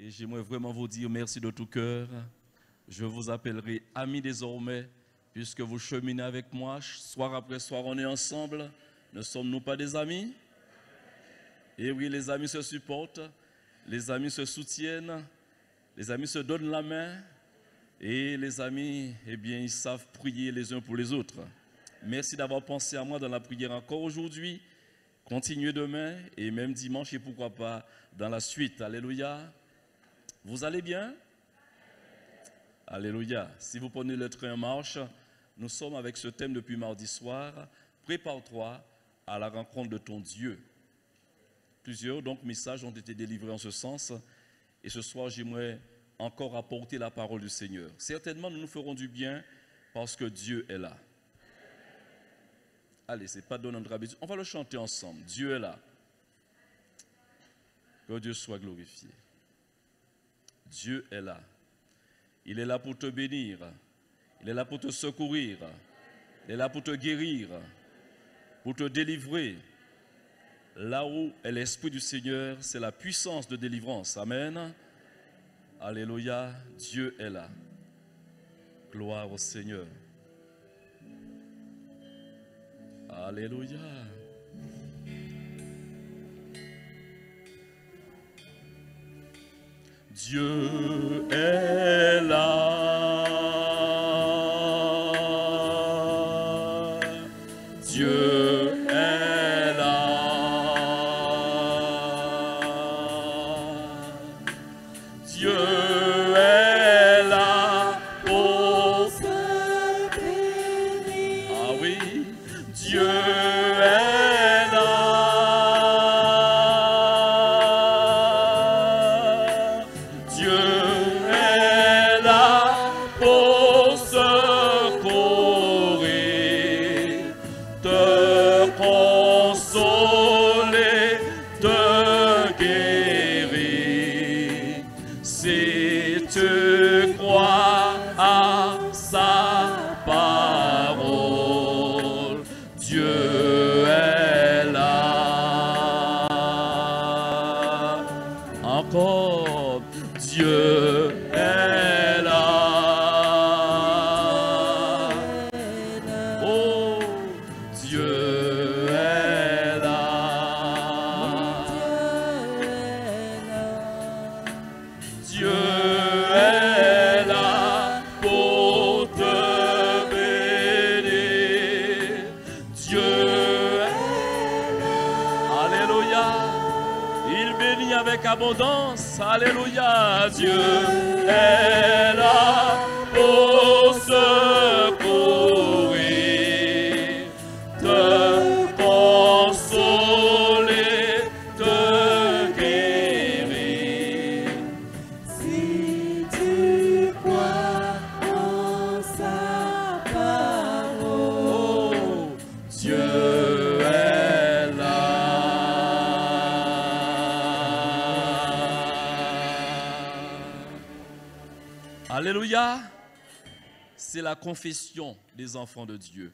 Et j'aimerais vraiment vous dire merci de tout cœur. Je vous appellerai amis désormais, puisque vous cheminez avec moi. Soir après soir, on est ensemble. Ne sommes-nous pas des amis? Et oui, les amis se supportent, les amis se soutiennent, les amis se donnent la main. Et les amis, eh bien, ils savent prier les uns pour les autres. Merci d'avoir pensé à moi dans la prière encore aujourd'hui. Continuez demain et même dimanche et pourquoi pas dans la suite. Alléluia. Vous allez bien? Alléluia. Si vous prenez le train en marche, nous sommes avec ce thème depuis mardi soir. Prépare-toi à la rencontre de ton Dieu. Plusieurs donc messages ont été délivrés en ce sens. Et ce soir, j'aimerais encore apporter la parole du Seigneur. Certainement, nous nous ferons du bien parce que Dieu est là. Allez, ce n'est pas de notre habitude. On va le chanter ensemble. Dieu est là. Que Dieu soit glorifié. Dieu est là. Il est là pour te bénir. Il est là pour te secourir. Il est là pour te guérir. Pour te délivrer. Là où est l'Esprit du Seigneur, c'est la puissance de délivrance. Amen. Alléluia. Dieu est là. Gloire au Seigneur. Alléluia. Dieu est là. Dieu est là. Dieu est là pour te bénir. Ah oui, Dieu est là. Dieu est là pour secourir, te consoler, te guérir. Si tu crois à sa parole, Dieu est là. Encore, Dieu est là. Oh, Dieu est là. Dieu est là pour te bénir. Dieu est là. Alléluia. Il bénit avec abondance. Alléluia. Dieu est là pour secourir, te consoler, te guérir. Si tu crois en sa parole, Oh, Dieu est là. Alléluia. C'est la confession des enfants de Dieu.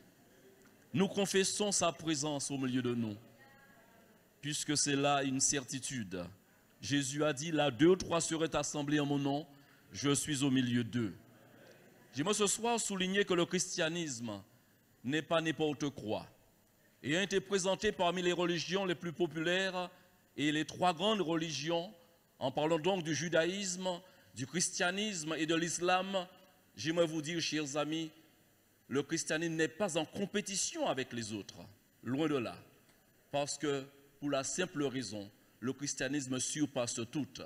Nous confessons sa présence au milieu de nous, puisque c'est là une certitude. Jésus a dit, là 2 ou 3 seraient assemblés en mon nom, je suis au milieu d'eux. J'aimerais ce soir souligner que le christianisme n'est pas n'importe quoi. Ayant été présenté parmi les religions les plus populaires et les 3 grandes religions, en parlant donc du judaïsme, du christianisme et de l'islam, j'aimerais vous dire, chers amis, le christianisme n'est pas en compétition avec les autres, loin de là. Parce que, pour la simple raison, le christianisme surpasse toutes.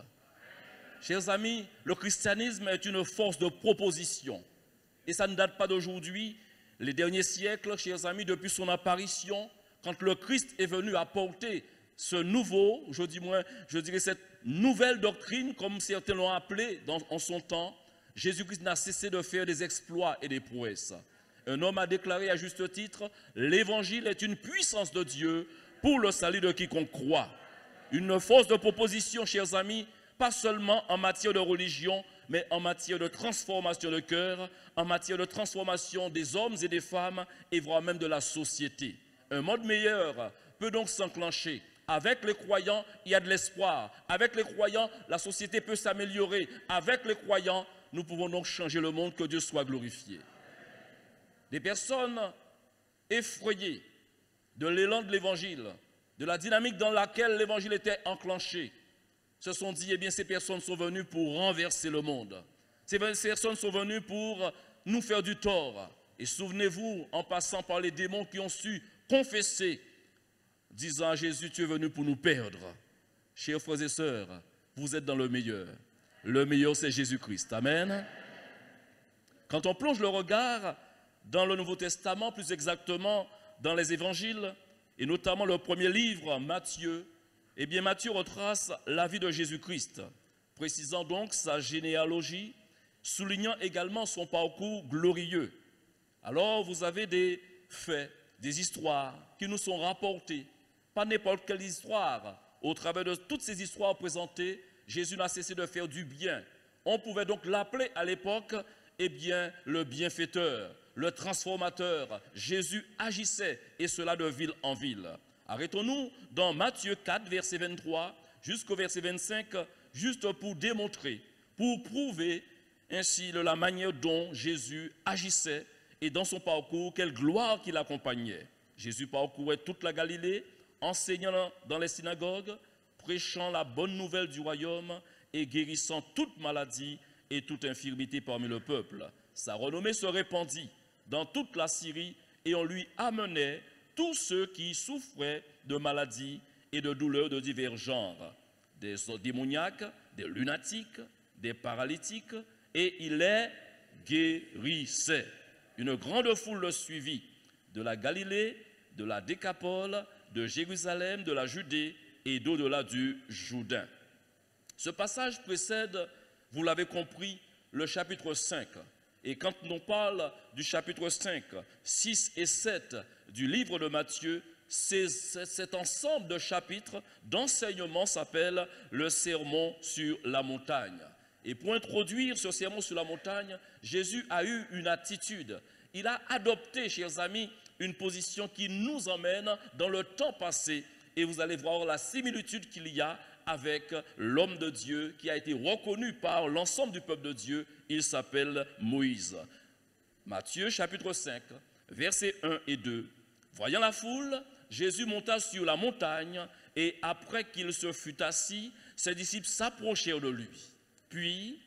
Chers amis, le christianisme est une force de proposition. Et ça ne date pas d'aujourd'hui. Les derniers siècles, chers amis, depuis son apparition, quand le Christ est venu apporter ce nouveau, je dirais cette nouvelle doctrine, comme certains l'ont appelé en son temps, Jésus-Christ n'a cessé de faire des exploits et des prouesses. Un homme a déclaré à juste titre, l'évangile est une puissance de Dieu pour le salut de quiconque croit. Une force de proposition, chers amis, pas seulement en matière de religion, mais en matière de transformation de cœur, en matière de transformation des hommes et des femmes, et voire même de la société. Un monde meilleur peut donc s'enclencher Avec les croyants, il y a de l'espoir. Avec les croyants, la société peut s'améliorer. Avec les croyants, nous pouvons donc changer le monde, que Dieu soit glorifié. Des personnes effrayées de l'élan de l'évangile, de la dynamique dans laquelle l'évangile était enclenché, se sont dit, eh bien, ces personnes sont venues pour renverser le monde. Ces personnes sont venues pour nous faire du tort. Et souvenez-vous, en passant par les démons qui ont su confesser, disant à Jésus, tu es venu pour nous perdre. Chers frères et sœurs, vous êtes dans le meilleur. Le meilleur, c'est Jésus-Christ. Amen. Quand on plonge le regard dans le Nouveau Testament, plus exactement dans les évangiles, et notamment le premier livre, Matthieu, eh bien Matthieu retrace la vie de Jésus-Christ, précisant donc sa généalogie, soulignant également son parcours glorieux. Alors vous avez des faits, des histoires qui nous sont rapportées, pas n'importe quelle histoire. Au travers de toutes ces histoires présentées, Jésus n'a cessé de faire du bien. On pouvait donc l'appeler à l'époque, eh bien, le bienfaiteur, le transformateur. Jésus agissait, et cela de ville en ville. Arrêtons-nous dans Matthieu 4, verset 23, jusqu'au verset 25, juste pour démontrer, pour prouver ainsi de la manière dont Jésus agissait et dans son parcours, quelle gloire qui l'accompagnait. Jésus parcourait toute la Galilée, enseignant dans les synagogues, prêchant la bonne nouvelle du royaume et guérissant toute maladie et toute infirmité parmi le peuple. Sa renommée se répandit dans toute la Syrie et on lui amenait tous ceux qui souffraient de maladies et de douleurs de divers genres, des démoniaques, des lunatiques, des paralytiques, et il les guérissait. Une grande foule le suivit, de la Galilée, de la Décapole, de Jérusalem, de la Judée et d'au-delà du Jourdain. Ce passage précède, vous l'avez compris, le chapitre 5. Et quand on parle du chapitre 5, 6 et 7 du livre de Matthieu, cet ensemble de chapitres d'enseignement s'appelle le sermon sur la montagne. Et pour introduire ce sermon sur la montagne, Jésus a eu une attitude. Il a adopté, chers amis, une position qui nous emmène dans le temps passé. Et vous allez voir la similitude qu'il y a avec l'homme de Dieu qui a été reconnu par l'ensemble du peuple de Dieu. Il s'appelle Moïse. Matthieu chapitre 5, versets 1 et 2. Voyant la foule, Jésus monta sur la montagne et après qu'il se fut assis, ses disciples s'approchèrent de lui. Puis,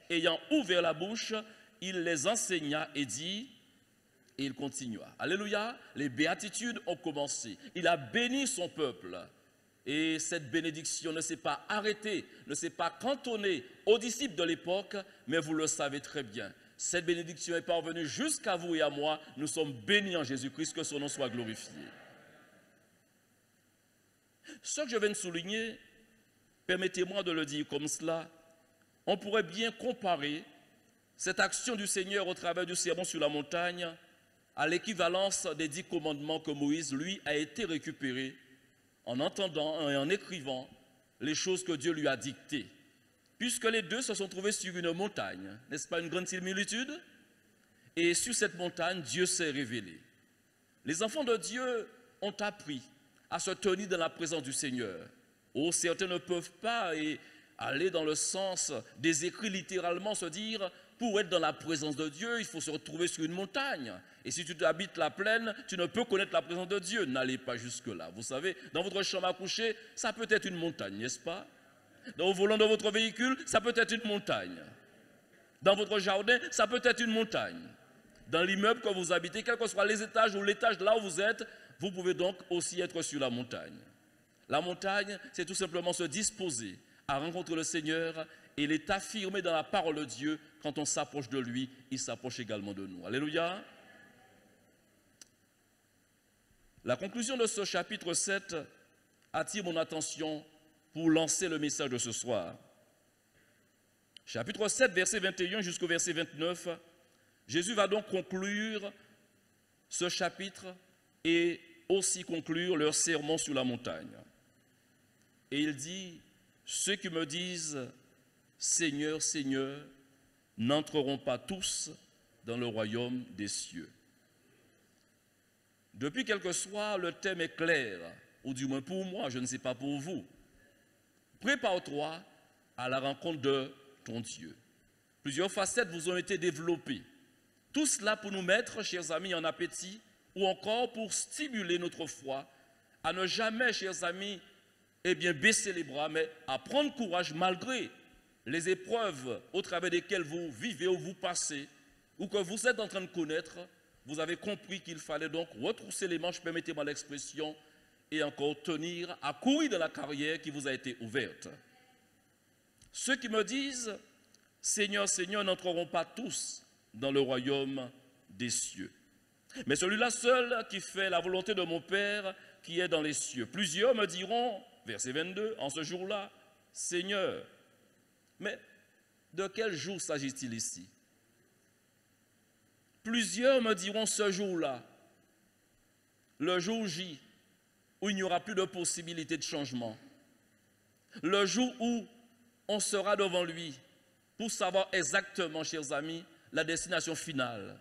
ayant ouvert la bouche, il les enseigna et dit, et il continua. Alléluia, les béatitudes ont commencé. Il a béni son peuple. Et cette bénédiction ne s'est pas arrêtée, ne s'est pas cantonnée aux disciples de l'époque, mais vous le savez très bien. Cette bénédiction est parvenue jusqu'à vous et à moi. Nous sommes bénis en Jésus-Christ, que son nom soit glorifié. Ce que je viens de souligner, permettez-moi de le dire comme cela, on pourrait bien comparer cette action du Seigneur au travers du sermon sur la montagne à l'équivalence des 10 commandements que Moïse, lui, a été récupéré en entendant et en écrivant les choses que Dieu lui a dictées. Puisque les deux se sont trouvés sur une montagne, n'est-ce pas une grande similitude? Et sur cette montagne, Dieu s'est révélé. Les enfants de Dieu ont appris à se tenir dans la présence du Seigneur. Oh, certains ne peuvent pas aller dans le sens des écrits, littéralement se dire, pour être dans la présence de Dieu, il faut se retrouver sur une montagne. Et si tu habites la plaine, tu ne peux connaître la présence de Dieu. N'allez pas jusque-là. Vous savez, dans votre chambre à coucher, ça peut être une montagne, n'est-ce pas? Au volant de votre véhicule, ça peut être une montagne. Dans votre jardin, ça peut être une montagne. Dans l'immeuble que vous habitez, quels que soient les étages ou l'étage de là où vous êtes, vous pouvez donc aussi être sur la montagne. La montagne, c'est tout simplement se disposer à rencontrer le Seigneur et il est affirmé dans la parole de Dieu. Quand on s'approche de lui, il s'approche également de nous. Alléluia. La conclusion de ce chapitre 7 attire mon attention pour lancer le message de ce soir. Chapitre 7, verset 21 jusqu'au verset 29, Jésus va donc conclure ce chapitre et aussi conclure leur sermon sur la montagne. Et il dit, ceux qui me disent, Seigneur, Seigneur, n'entreront pas tous dans le royaume des cieux. Depuis quelques soirs, le thème est clair ou du moins pour moi, je ne sais pas pour vous. Prépare-toi à la rencontre de ton Dieu. Plusieurs facettes vous ont été développées. Tout cela pour nous mettre, chers amis, en appétit, ou encore pour stimuler notre foi, à ne jamais, chers amis, baisser les bras, mais à prendre courage malgré les épreuves au travers desquelles vous vivez ou vous passez, ou que vous êtes en train de connaître. Vous avez compris qu'il fallait donc retrousser les manches, permettez-moi l'expression, et encore tenir à courir de la carrière qui vous a été ouverte. Ceux qui me disent « Seigneur, Seigneur » n'entreront pas tous dans le royaume des cieux. Mais celui-là seul qui fait la volonté de mon Père qui est dans les cieux. Plusieurs me diront, verset 22, en ce jour-là, « Seigneur ». Mais de quel jour s'agit-il ici? Plusieurs me diront ce jour-là, le jour J, où il n'y aura plus de possibilité de changement. Le jour où on sera devant lui pour savoir exactement, chers amis, la destination finale.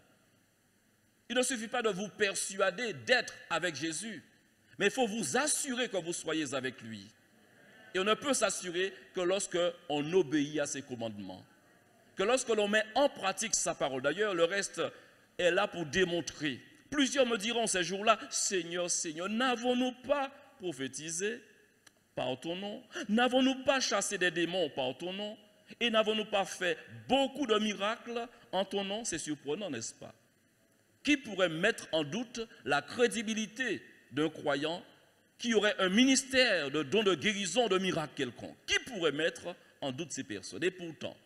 Il ne suffit pas de vous persuader d'être avec Jésus, mais il faut vous assurer que vous soyez avec lui. Et on ne peut s'assurer que lorsque on obéit à ses commandements, que lorsque l'on met en pratique sa parole. D'ailleurs, le reste est là pour démontrer. Plusieurs me diront ces jours-là, « Seigneur, Seigneur, n'avons-nous pas prophétisé par ton nom? N'avons-nous pas chassé des démons par ton nom? Et n'avons-nous pas fait beaucoup de miracles en ton nom ?» C'est surprenant, n'est-ce pas? Qui pourrait mettre en doute la crédibilité d'un croyant qui aurait un ministère de dons de guérison, de miracles quelconque? Qui pourrait mettre en doute ces personnes? Et pourtant,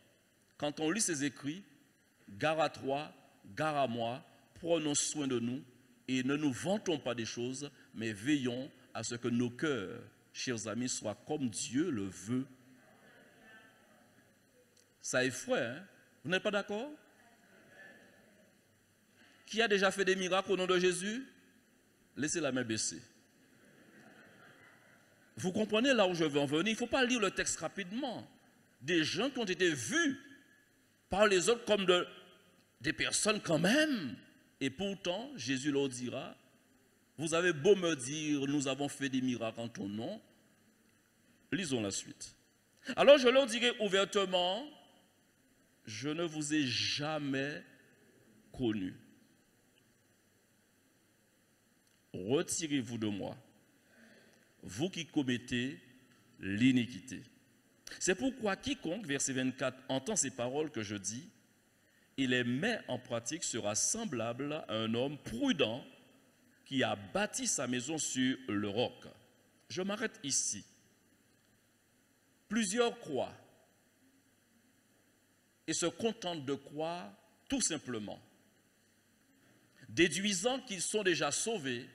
quand on lit ces écrits, gare à toi, gare à moi, prenons soin de nous et ne nous vantons pas des choses, mais veillons à ce que nos cœurs, chers amis, soient comme Dieu le veut. Ça effraie, hein? Vous n'êtes pas d'accord? Qui a déjà fait des miracles au nom de Jésus? Laissez la main baisser. Vous comprenez là où je veux en venir? Il ne faut pas lire le texte rapidement. Des gens qui ont été vus par les autres comme des personnes quand même. Et pourtant, Jésus leur dira, vous avez beau me dire, nous avons fait des miracles en ton nom. Lisons la suite. Alors je leur dirai ouvertement, je ne vous ai jamais connu. Retirez-vous de moi, vous qui commettez l'iniquité. C'est pourquoi quiconque, verset 24, entend ces paroles que je dis, et les met en pratique sera semblable à un homme prudent qui a bâti sa maison sur le roc. Je m'arrête ici. Plusieurs croient et se contentent de croire tout simplement, déduisant qu'ils sont déjà sauvés,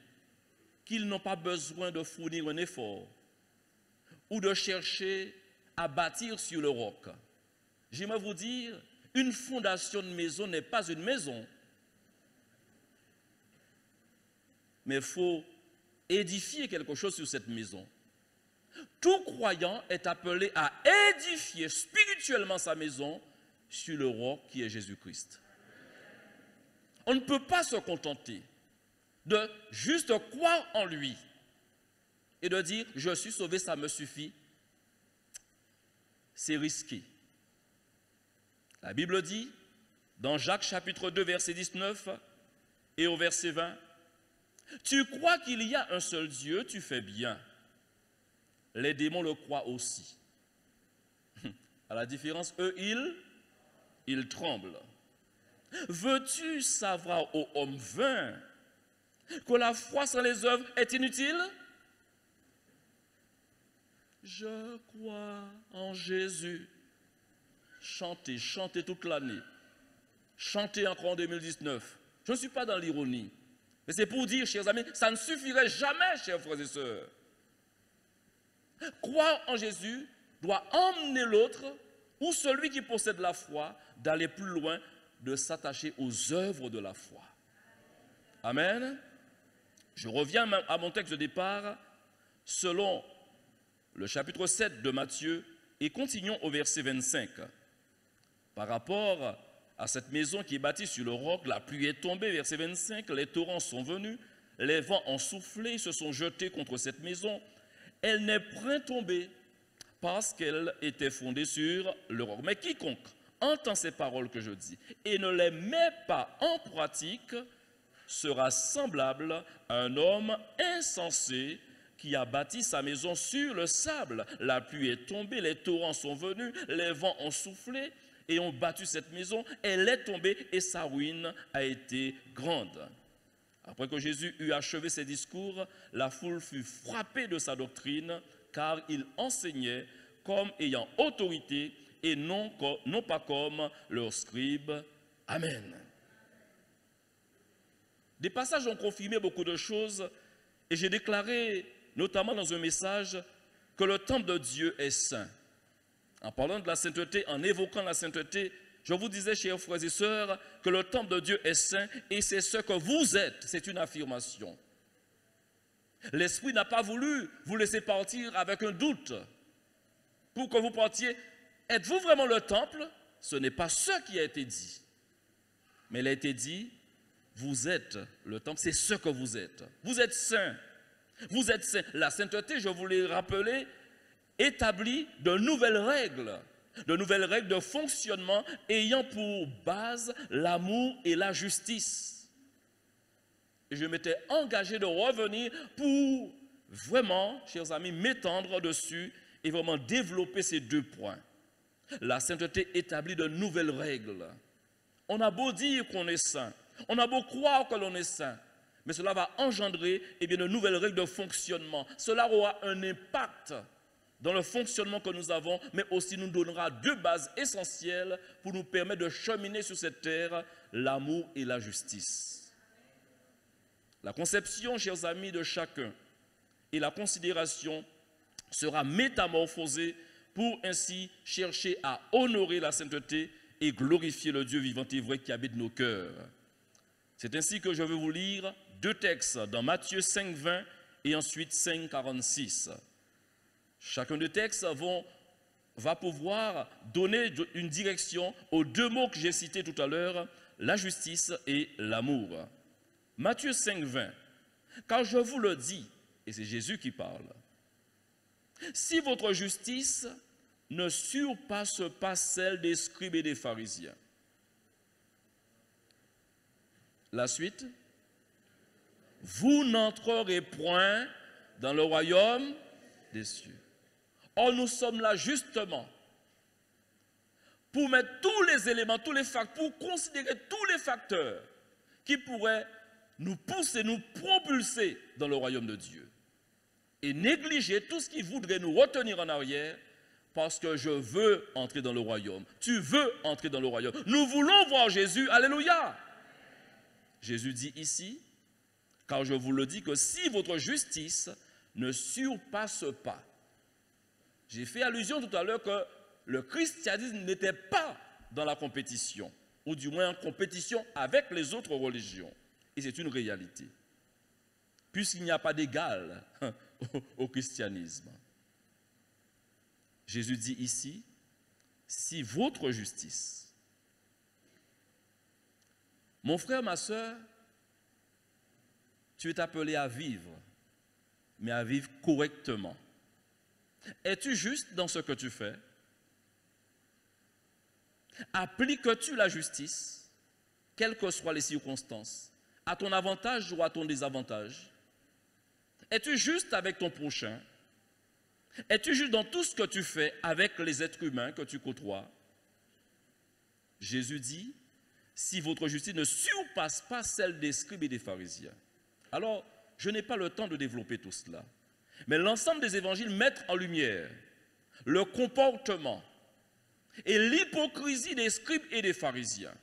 qu'ils n'ont pas besoin de fournir un effort ou de chercher à bâtir sur le roc. J'aimerais vous dire, une fondation de maison n'est pas une maison, mais il faut édifier quelque chose sur cette maison. Tout croyant est appelé à édifier spirituellement sa maison sur le roc qui est Jésus-Christ. On ne peut pas se contenter de juste croire en lui et de dire « je suis sauvé, ça me suffit ». C'est risqué. La Bible dit, dans Jacques chapitre 2, verset 19 et au verset 20, « Tu crois qu'il y a un seul Dieu, tu fais bien. Les démons le croient aussi. » À la différence, eux, ils tremblent. « Veux-tu savoir, ô homme vain, que la foi sans les œuvres est inutile? Je crois en Jésus. » Chantez, chantez toute l'année. Chantez encore en 2019. Je ne suis pas dans l'ironie. Mais c'est pour dire, chers amis, ça ne suffirait jamais, chers frères et sœurs. Croire en Jésus doit emmener l'autre, ou celui qui possède la foi, d'aller plus loin, de s'attacher aux œuvres de la foi. Amen. Je reviens à mon texte de départ, selon le chapitre 7 de Matthieu, et continuons au verset 25. Par rapport à cette maison qui est bâtie sur le roc, la pluie est tombée, verset 25, les torrents sont venus, Les vents ont soufflé, se sont jetés contre cette maison. Elle n'est point tombée parce qu'elle était fondée sur le roc. Mais quiconque entend ces paroles que je dis et ne les met pas en pratique sera semblable à un homme insensé qui a bâti sa maison sur le sable. La pluie est tombée, les torrents sont venus, les vents ont soufflé et ont battu cette maison. Elle est tombée et sa ruine a été grande. Après que Jésus eut achevé ses discours, la foule fut frappée de sa doctrine, car il enseignait comme ayant autorité et non pas comme leurs scribes. Amen. Des passages ont confirmé beaucoup de choses et j'ai déclaré, notamment dans un message, que le temple de Dieu est saint. En parlant de la sainteté, en évoquant la sainteté, je vous disais, chers frères et sœurs, que le temple de Dieu est saint et c'est ce que vous êtes. C'est une affirmation. L'Esprit n'a pas voulu vous laisser partir avec un doute pour que vous partiez. Êtes-vous vraiment le temple? Ce n'est pas ce qui a été dit. Mais il a été dit, vous êtes le temple, c'est ce que vous êtes. Vous êtes saint. Vous êtes saint. La sainteté, je vous l'ai rappelé, établit de nouvelles règles de fonctionnement ayant pour base l'amour et la justice. Et je m'étais engagé de revenir pour vraiment, chers amis, m'étendre dessus et vraiment développer ces deux points. La sainteté établit de nouvelles règles. On a beau dire qu'on est saint, on a beau croire que l'on est saint, mais cela va engendrer de nouvelles règles de fonctionnement. Cela aura un impact dans le fonctionnement que nous avons, mais aussi nous donnera deux bases essentielles pour nous permettre de cheminer sur cette terre, l'amour et la justice. La conception, chers amis, de chacun et la considération sera métamorphosée pour ainsi chercher à honorer la sainteté et glorifier le Dieu vivant et vrai qui habite nos cœurs. C'est ainsi que je vais vous lire deux textes dans Matthieu 5, 20 et ensuite 5, 46. Chacun des textes va pouvoir donner une direction aux deux mots que j'ai cités tout à l'heure, la justice et l'amour. Matthieu 5, 20. Car je vous le dis, et c'est Jésus qui parle, si votre justice ne surpasse pas celle des scribes et des pharisiens. La suite, vous n'entrerez point dans le royaume des cieux. Or, nous sommes là justement pour mettre tous les éléments, tous les facteurs, pour considérer tous les facteurs qui pourraient nous pousser, nous propulser dans le royaume de Dieu. Et négliger tout ce qui voudrait nous retenir en arrière parce que je veux entrer dans le royaume. Tu veux entrer dans le royaume. Nous voulons voir Jésus. Alléluia. Jésus dit ici, car je vous le dis que si votre justice ne surpasse pas. J'ai fait allusion tout à l'heure que le christianisme n'était pas dans la compétition, ou du moins en compétition avec les autres religions. Et c'est une réalité. Puisqu'il n'y a pas d'égal au christianisme. Jésus dit ici, si votre justice, mon frère, ma soeur, tu es appelé à vivre, mais à vivre correctement. Es-tu juste dans ce que tu fais? Appliques-tu la justice, quelles que soient les circonstances, à ton avantage ou à ton désavantage? Es-tu juste avec ton prochain? Es-tu juste dans tout ce que tu fais avec les êtres humains que tu côtoies? Jésus dit, si votre justice ne surpasse pas celle des scribes et des pharisiens. Alors, je n'ai pas le temps de développer tout cela. Mais l'ensemble des évangiles mettent en lumière le comportement et l'hypocrisie des scribes et des pharisiens.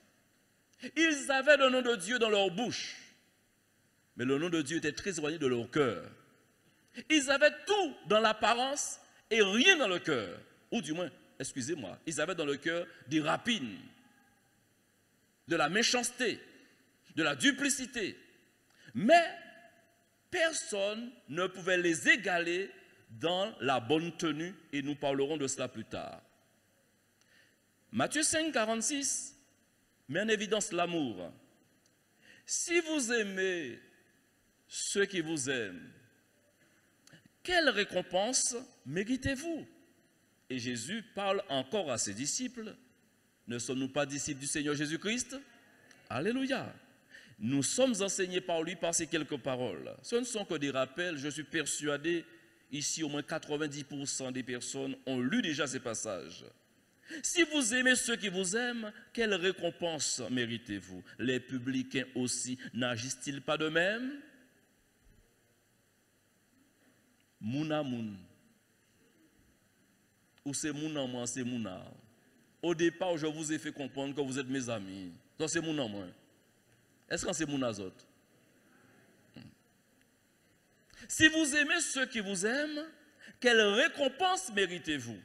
Ils avaient le nom de Dieu dans leur bouche, mais le nom de Dieu était très éloigné de leur cœur. Ils avaient tout dans l'apparence et rien dans le cœur. Ou du moins, excusez-moi, ils avaient dans le cœur des rapines, de la méchanceté, de la duplicité. Mais personne ne pouvait les égaler dans la bonne tenue et nous parlerons de cela plus tard. Matthieu 5, 46 met en évidence l'amour. Si vous aimez ceux qui vous aiment, quelle récompense méritez-vous? Et Jésus parle encore à ses disciples. Ne sommes-nous pas disciples du Seigneur Jésus-Christ? Alléluia. Nous sommes enseignés par lui par ces quelques paroles. Ce ne sont que des rappels. Je suis persuadé, ici au moins 90% des personnes ont lu déjà ces passages. Si vous aimez ceux qui vous aiment, quelle récompense méritez-vous? Les publicains aussi n'agissent-ils pas de même? Mouna moun. Ou c'est mouna moi, c'est mouna. Au départ, je vous ai fait comprendre que vous êtes mes amis. Donc c'est mouna moi. Est-ce que c'est mouna autres? Si vous aimez ceux qui vous aiment, quelle récompense méritez-vous?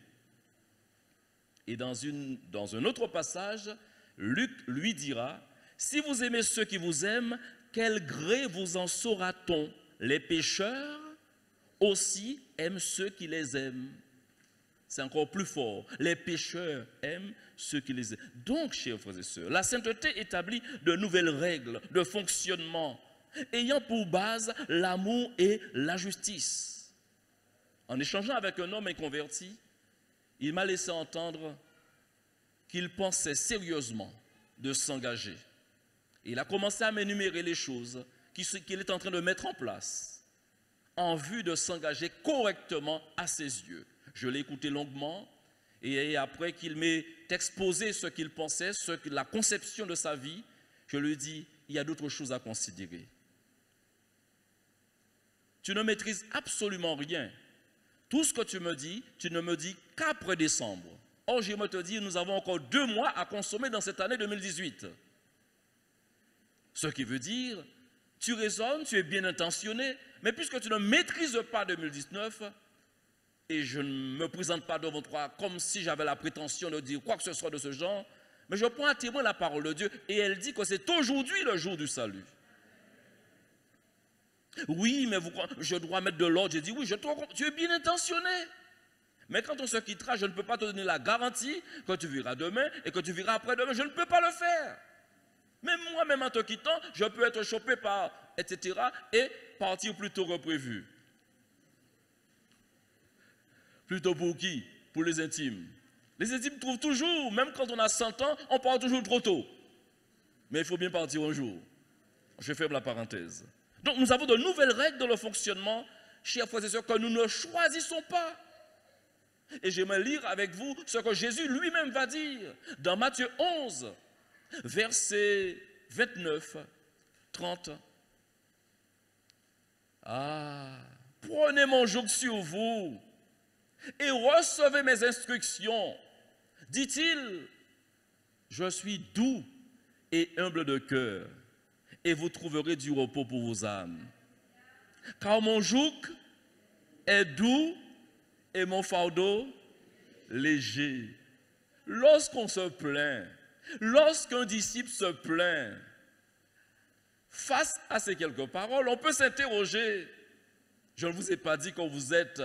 Et dans un autre passage, Luc lui dira, si vous aimez ceux qui vous aiment, quel gré vous en saura-t-on? Les pécheurs aussi aiment ceux qui les aiment. C'est encore plus fort. Les pécheurs aiment ceux qui les aiment. Donc, chers frères et sœurs, la sainteté établit de nouvelles règles de fonctionnement, ayant pour base l'amour et la justice. En échangeant avec un homme inconverti, il m'a laissé entendre qu'il pensait sérieusement de s'engager. Il a commencé à m'énumérer les choses qu'il est en train de mettre en place en vue de s'engager correctement à ses yeux. Je l'ai écouté longuement et après qu'il m'ait exposé ce qu'il pensait, la conception de sa vie, je lui ai dit, il y a d'autres choses à considérer. Tu ne maîtrises absolument rien. Tout ce que tu me dis, tu ne me dis qu'après décembre. Or, je me te dis, nous avons encore 2 mois à consommer dans cette année 2018. Ce qui veut dire, tu raisonnes, tu es bien intentionné, mais puisque tu ne maîtrises pas 2019, et je ne me présente pas devant toi comme si j'avais la prétention de dire quoi que ce soit de ce genre, mais je prends à témoin la parole de Dieu, et elle dit que c'est aujourd'hui le jour du salut. Oui, mais je dois mettre de l'ordre. J'ai dit, oui, tu es bien intentionné. Mais quand on se quittera, je ne peux pas te donner la garantie que tu verras demain et que tu verras après-demain. Je ne peux pas le faire. Même moi-même en te quittant, je peux être chopé par, etc. et partir plus tôt que prévu. Plutôt pour qui? Pour les intimes. Les intimes trouvent toujours, même quand on a 100 ans, on part toujours trop tôt. Mais il faut bien partir un jour. Je ferme la parenthèse. Donc nous avons de nouvelles règles dans le fonctionnement, chers frères et sœurs, que nous ne choisissons pas. Et j'aimerais lire avec vous ce que Jésus lui-même va dire dans Matthieu 11, versets 29, 30. Prenez mon joug sur vous et recevez mes instructions. Dit-il, je suis doux et humble de cœur, et vous trouverez du repos pour vos âmes. Car mon joug est doux et mon fardeau léger. Lorsqu'on se plaint, lorsqu'un disciple se plaint, face à ces quelques paroles, on peut s'interroger. Je ne vous ai pas dit que vous êtes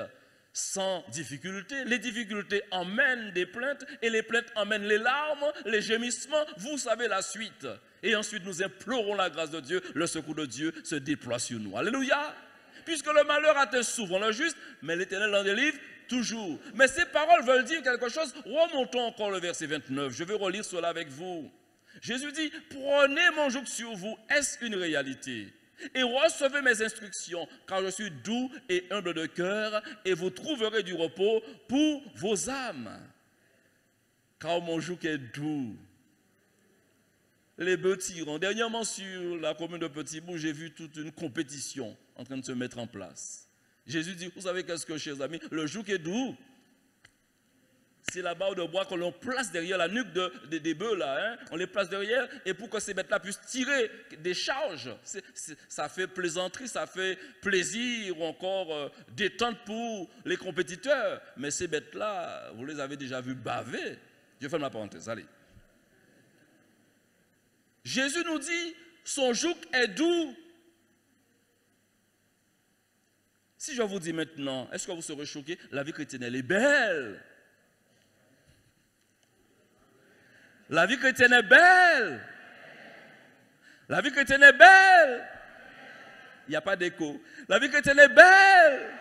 sans difficulté. Les difficultés emmènent des plaintes et les plaintes emmènent les larmes, les gémissements. Vous savez la suite. Et ensuite, nous implorons la grâce de Dieu. Le secours de Dieu se déploie sur nous. Alléluia. Puisque le malheur atteint souvent le juste, mais l'Éternel en délivre toujours. Mais ces paroles veulent dire quelque chose. Remontons encore le verset 29. Je vais relire cela avec vous. Jésus dit, prenez mon joug sur vous. Est-ce une réalité? Et recevez mes instructions, car je suis doux et humble de cœur, et vous trouverez du repos pour vos âmes. Car mon joug est doux. Les bœufs tirent. Dernièrement, sur la commune de Petit-Bourg, j'ai vu toute une compétition en train de se mettre en place. Jésus dit, vous savez qu'est-ce que, chers amis, le joug est doux. C'est la barre de bois que l'on place derrière la nuque des bœufs, là, hein? On les place derrière, et pour que ces bêtes-là puissent tirer des charges. Ça fait plaisanterie, ça fait plaisir, ou encore détente pour les compétiteurs. Mais ces bêtes-là, vous les avez déjà vues baver. Je ferme la parenthèse, allez. Jésus nous dit, son joug est doux. Si je vous dis maintenant, est-ce que vous serez choqués? La vie chrétienne, elle est belle. La vie chrétienne est belle. La vie chrétienne est belle. Il n'y a pas d'écho. La vie chrétienne est belle.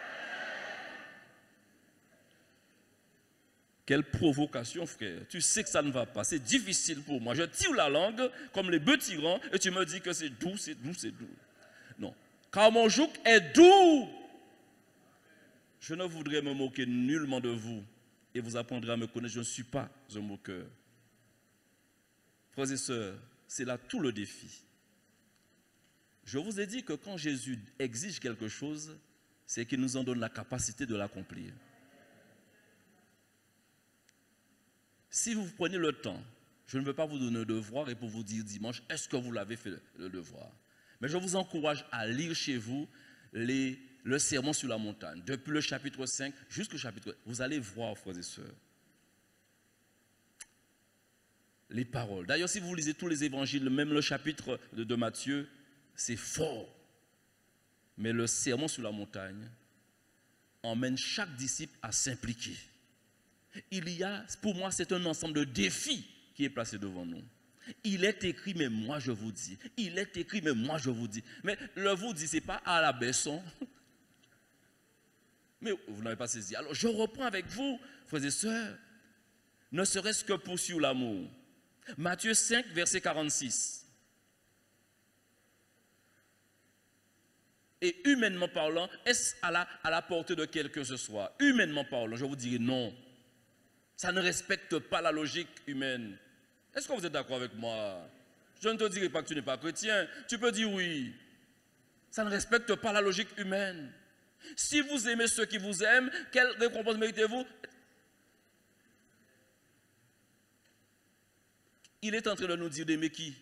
Quelle provocation, frère. Tu sais que ça ne va pas. C'est difficile pour moi. Je tire la langue comme les bœufs tirants et tu me dis que c'est doux, c'est doux, c'est doux. Non. Car mon joug est doux. Je ne voudrais me moquer nullement de vous et vous apprendrez à me connaître. Je ne suis pas un moqueur. Frères et sœurs, c'est là tout le défi. Je vous ai dit que quand Jésus exige quelque chose, c'est qu'il nous en donne la capacité de l'accomplir. Si vous prenez le temps, je ne veux pas vous donner un devoir et pour vous dire dimanche, est-ce que vous l'avez fait le devoir? Mais je vous encourage à lire chez vous le sermon sur la montagne, depuis le chapitre 5 jusqu'au chapitre 8. Vous allez voir, frères et sœurs, les paroles. D'ailleurs, si vous lisez tous les évangiles, même le chapitre de Matthieu, c'est fort. Mais le sermon sur la montagne emmène chaque disciple à s'impliquer. Pour moi, c'est un ensemble de défis qui est placé devant nous. Il est écrit, mais moi je vous dis. Il est écrit, mais moi je vous dis. Mais le vous dit, ce n'est pas à la Besson. Mais vous n'avez pas saisi. Alors je reprends avec vous, frères et sœurs, ne serait-ce que pour sur l'amour. Matthieu 5, verset 46. Et humainement parlant, est-ce à la portée de quelqu'un ce soir? Humainement parlant, je vous dirais non. Ça ne respecte pas la logique humaine. Est-ce que vous êtes d'accord avec moi? Je ne te dirai pas que tu n'es pas chrétien. Tu peux dire oui. Ça ne respecte pas la logique humaine. Si vous aimez ceux qui vous aiment, quelle récompense méritez-vous? Il est en train de nous dire d'aimer qui?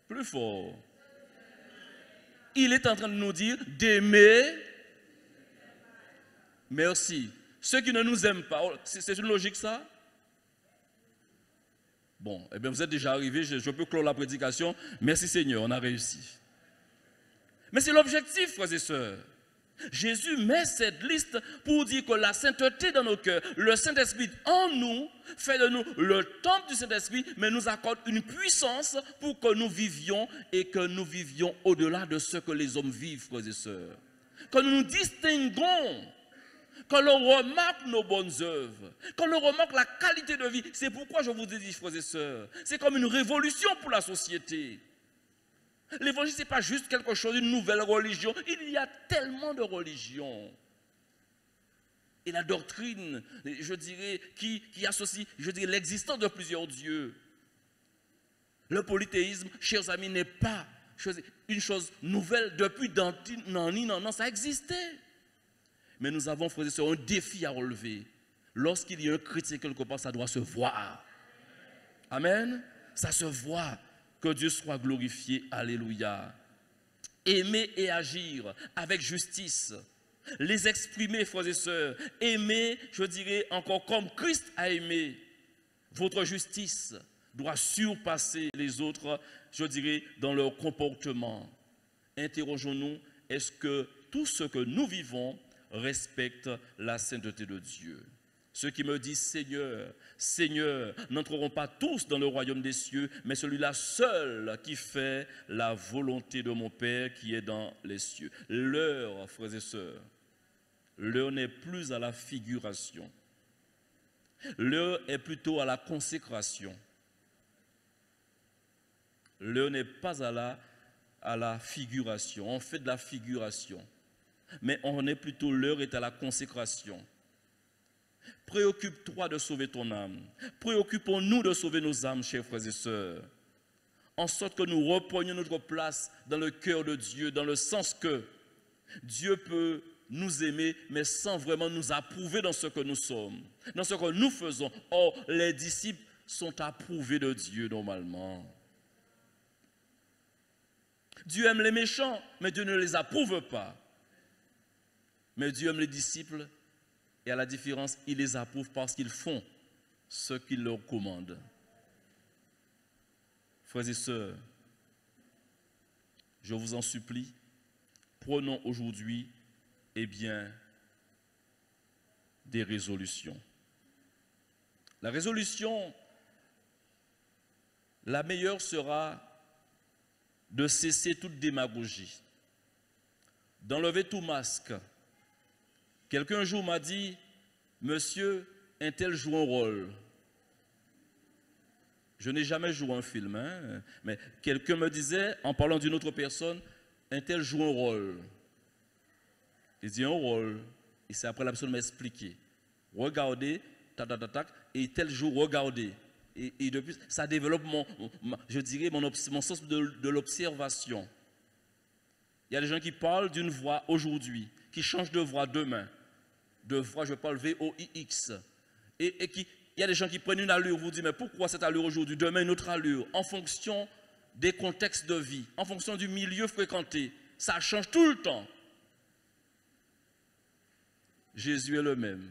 Plus fort. Il est en train de nous dire d'aimer. Merci. Ceux qui ne nous aiment pas, c'est une logique ça? Bon, eh bien vous êtes déjà arrivés, je peux clore la prédication. Merci Seigneur, on a réussi. Mais c'est l'objectif, frères et sœurs. Jésus met cette liste pour dire que la sainteté dans nos cœurs, le Saint-Esprit en nous, fait de nous le temple du Saint-Esprit, mais nous accorde une puissance pour que nous vivions et que nous vivions au-delà de ce que les hommes vivent, frères et sœurs. Que nous nous distinguons, que l'on remarque nos bonnes œuvres, que l'on remarque la qualité de vie. C'est pourquoi je vous ai dit, frères et sœurs, c'est comme une révolution pour la société. L'évangile, ce n'est pas juste quelque chose, une nouvelle religion. Il y a tellement de religions. Et la doctrine, je dirais, qui associe, je dirais, l'existence de plusieurs dieux. Le polythéisme, chers amis, n'est pas une chose nouvelle depuis non, ça existait. Mais nous avons, frères et sœurs, un défi à relever. Lorsqu'il y a un chrétien quelque part, ça doit se voir. Amen. Ça se voit. Que Dieu soit glorifié. Alléluia. Aimer et agir avec justice. Les exprimer, frères et sœurs. Aimer, je dirais, encore comme Christ a aimé. Votre justice doit surpasser les autres, je dirais, dans leur comportement. Interrogeons-nous, est-ce que tout ce que nous vivons respecte la sainteté de Dieu? Ceux qui me disent Seigneur, Seigneur, n'entreront pas tous dans le royaume des cieux, mais celui-là seul qui fait la volonté de mon Père qui est dans les cieux. L'heure, frères et sœurs, l'heure n'est plus à la figuration. L'heure est plutôt à la consécration. L'heure n'est pas à la figuration. On fait de la figuration. Mais on est plutôt, l'heure est à la consécration. Préoccupe-toi de sauver ton âme. Préoccupons-nous de sauver nos âmes, chers frères et sœurs. En sorte que nous reprenions notre place dans le cœur de Dieu, dans le sens que Dieu peut nous aimer, mais sans vraiment nous approuver dans ce que nous sommes, dans ce que nous faisons. Or, les disciples sont approuvés de Dieu normalement. Dieu aime les méchants, mais Dieu ne les approuve pas. Mais Dieu aime les disciples, et à la différence, il les approuve parce qu'ils font ce qu'il leur commande. Frères et sœurs, je vous en supplie, prenons aujourd'hui, eh bien, des résolutions. La résolution, la meilleure sera de cesser toute démagogie, d'enlever tout masque. Quelqu'un un jour m'a dit, monsieur, un tel joue un rôle. Je n'ai jamais joué un film, hein, mais quelqu'un me disait, en parlant d'une autre personne, un tel joue un rôle. Il dit un rôle, et c'est après la personne m'a expliqué. Regardez, tac, tac, tac, tac, et tel jour, regardez. Et depuis, ça développe je dirais, mon sens de l'observation. Il y a des gens qui parlent d'une voix aujourd'hui, qui changent de voix demain. De voix, je parle V-O-I-X. Il y a des gens qui prennent une allure, vous dites, mais pourquoi cette allure aujourd'hui, demain une autre allure, en fonction des contextes de vie, en fonction du milieu fréquenté. Ça change tout le temps. Jésus est le même.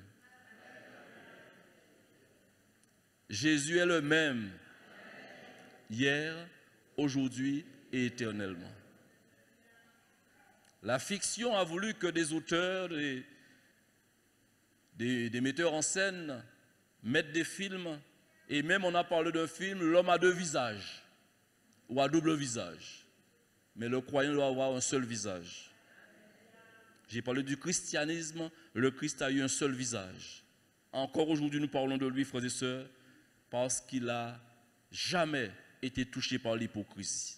Jésus est le même. Hier, aujourd'hui et éternellement. La fiction a voulu que des auteurs, des metteurs en scène mettent des films, et même on a parlé d'un film, l'homme a deux visages, ou à double visage. Mais le croyant doit avoir un seul visage. J'ai parlé du christianisme, le Christ a eu un seul visage. Encore aujourd'hui, nous parlons de lui, frères et sœurs, parce qu'il n'a jamais été touché par l'hypocrisie.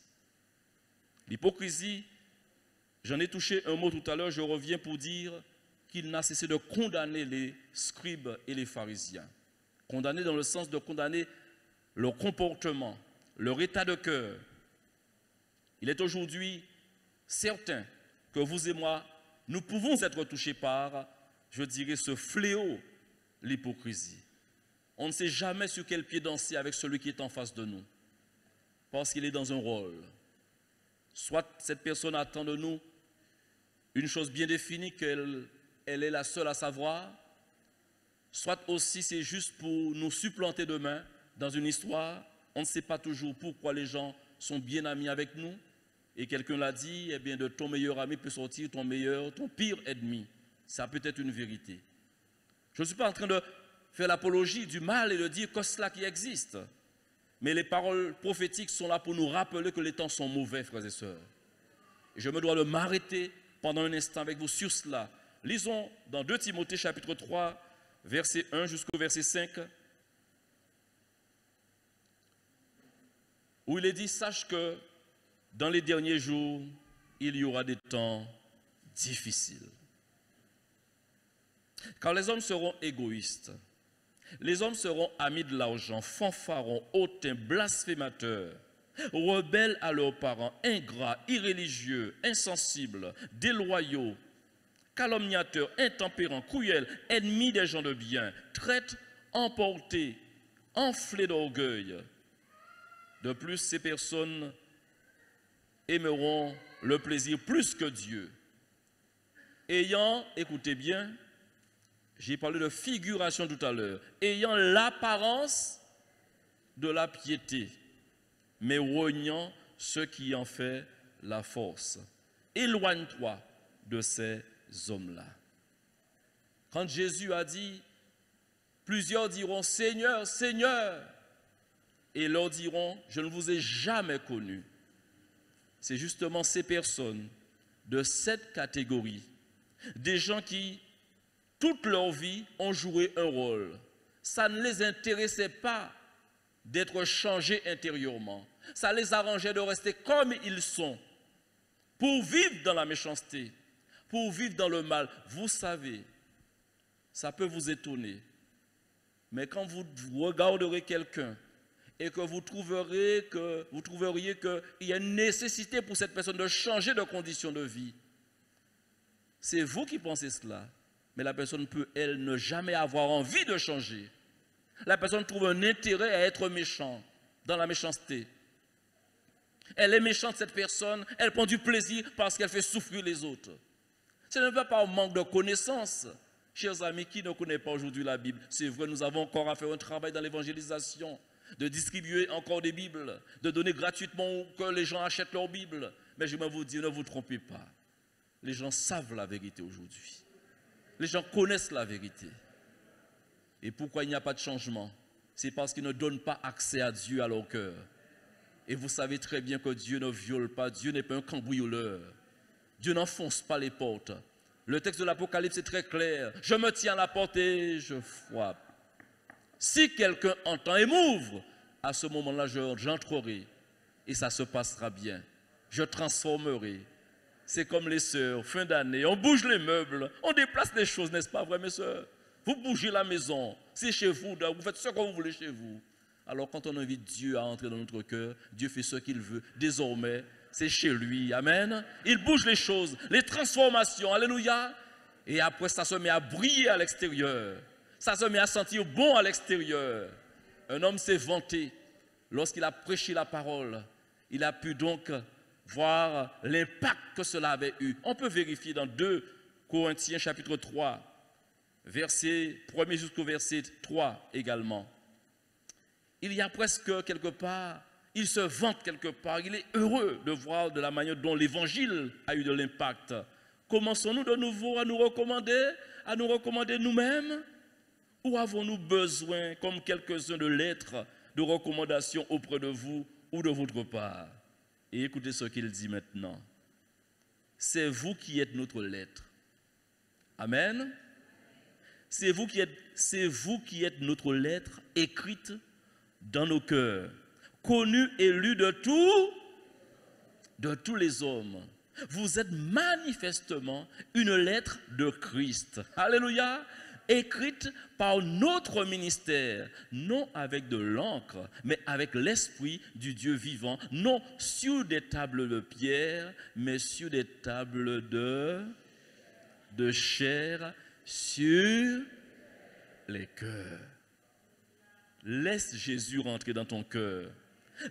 L'hypocrisie, j'en ai touché un mot tout à l'heure, je reviens pour dire qu'il n'a cessé de condamner les scribes et les pharisiens. Condamner dans le sens de condamner leur comportement, leur état de cœur. Il est aujourd'hui certain que vous et moi, nous pouvons être touchés par, je dirais, ce fléau, l'hypocrisie. On ne sait jamais sur quel pied danser avec celui qui est en face de nous, parce qu'il est dans un rôle. Soit cette personne attend de nous une chose bien définie, qu'elle est la seule à savoir, soit aussi c'est juste pour nous supplanter demain dans une histoire. On ne sait pas toujours pourquoi les gens sont bien amis avec nous. Et quelqu'un l'a dit, eh bien de ton meilleur ami peut sortir ton pire ennemi. Ça peut être une vérité. Je ne suis pas en train de faire l'apologie du mal et de dire que cela qui existe. Mais les paroles prophétiques sont là pour nous rappeler que les temps sont mauvais, frères et sœurs. Et je me dois de m'arrêter pendant un instant avec vous sur cela. Lisons dans 2 Timothée chapitre 3, verset 1 jusqu'au verset 5, où il est dit, sache que dans les derniers jours, il y aura des temps difficiles. Car les hommes seront égoïstes, les hommes seront amis de l'argent, fanfarons, hautains, blasphémateurs, rebelles à leurs parents, ingrats, irréligieux, insensibles, déloyaux, calomniateurs, intempérants, cruels, ennemis des gens de bien, traîtres, emportés, enflés d'orgueil. De plus, ces personnes aimeront le plaisir plus que Dieu. Ayant, écoutez bien, j'ai parlé de figuration tout à l'heure, ayant l'apparence de la piété, mais reniant ce qui en fait la force. Éloigne-toi de ces hommes-là. Quand Jésus a dit, plusieurs diront, Seigneur, Seigneur, et leur diront, je ne vous ai jamais connu. C'est justement ces personnes de cette catégorie, des gens qui, toute leur vie, ont joué un rôle. Ça ne les intéressait pas d'être changés intérieurement. Ça les arrangeait de rester comme ils sont, pour vivre dans la méchanceté, pour vivre dans le mal. Vous savez, ça peut vous étonner, mais quand vous regarderez quelqu'un et que vous trouveriez qu'il y a une nécessité pour cette personne de changer de condition de vie, c'est vous qui pensez cela, mais la personne peut, elle, ne jamais avoir envie de changer. La personne trouve un intérêt à être méchant, dans la méchanceté. Elle est méchante, cette personne, elle prend du plaisir parce qu'elle fait souffrir les autres. Ce n'est pas par manque de connaissances. Chers amis, qui ne connaît pas aujourd'hui la Bible? C'est vrai, nous avons encore à faire un travail dans l'évangélisation, de distribuer encore des Bibles, de donner gratuitement que les gens achètent leur Bible. Mais je vais vous dire, ne vous trompez pas. Les gens savent la vérité aujourd'hui. Les gens connaissent la vérité. Et pourquoi il n'y a pas de changement? C'est parce qu'ils ne donnent pas accès à Dieu à leur cœur. Et vous savez très bien que Dieu ne viole pas, Dieu n'est pas un cambrioleur. Dieu n'enfonce pas les portes. Le texte de l'Apocalypse est très clair. Je me tiens à la porte et je frappe. Si quelqu'un entend et m'ouvre, à ce moment-là, j'entrerai et ça se passera bien. Je transformerai. C'est comme les sœurs, fin d'année, on bouge les meubles, on déplace les choses, n'est-ce pas vrai, mes sœurs? Vous bougez la maison, c'est chez vous, vous faites ce que vous voulez chez vous. Alors quand on invite Dieu à entrer dans notre cœur, Dieu fait ce qu'il veut. Désormais, c'est chez lui. Amen. Il bouge les choses, les transformations. Alléluia. Et après, ça se met à briller à l'extérieur. Ça se met à sentir bon à l'extérieur. Un homme s'est vanté. Lorsqu'il a prêché la parole, il a pu donc voir l'impact que cela avait eu. On peut vérifier dans 2 Corinthiens chapitre 3, verset 1er jusqu'au verset 3 également. Il y a presque quelque part, il se vante quelque part, il est heureux de voir de la manière dont l'évangile a eu de l'impact. Commençons-nous de nouveau à nous recommander nous-mêmes, ou avons-nous besoin, comme quelques-uns, de lettres de recommandation auprès de vous ou de votre part? Et écoutez ce qu'il dit maintenant. C'est vous qui êtes notre lettre. Amen. C'est vous qui êtes notre lettre écrite dans nos cœurs, connue et lue de tous les hommes. Vous êtes manifestement une lettre de Christ. Alléluia. Écrite par notre ministère, non avec de l'encre, mais avec l'esprit du Dieu vivant, non sur des tables de pierre, mais sur des tables de chair, sur les cœurs. Laisse Jésus rentrer dans ton cœur.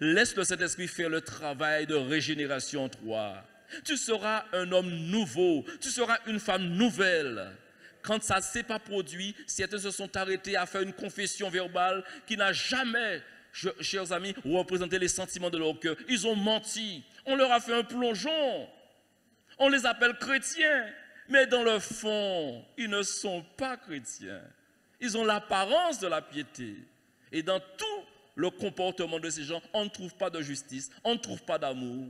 Laisse le Saint-Esprit faire le travail de régénération en toi. Tu seras un homme nouveau, tu seras une femme nouvelle. Quand ça ne s'est pas produit, certains se sont arrêtés à faire une confession verbale qui n'a jamais, chers amis, représenté les sentiments de leur cœur. Ils ont menti, on leur a fait un plongeon. On les appelle chrétiens, mais dans le fond, ils ne sont pas chrétiens. Ils ont l'apparence de la piété. Et dans tout le comportement de ces gens, on ne trouve pas de justice, on ne trouve pas d'amour.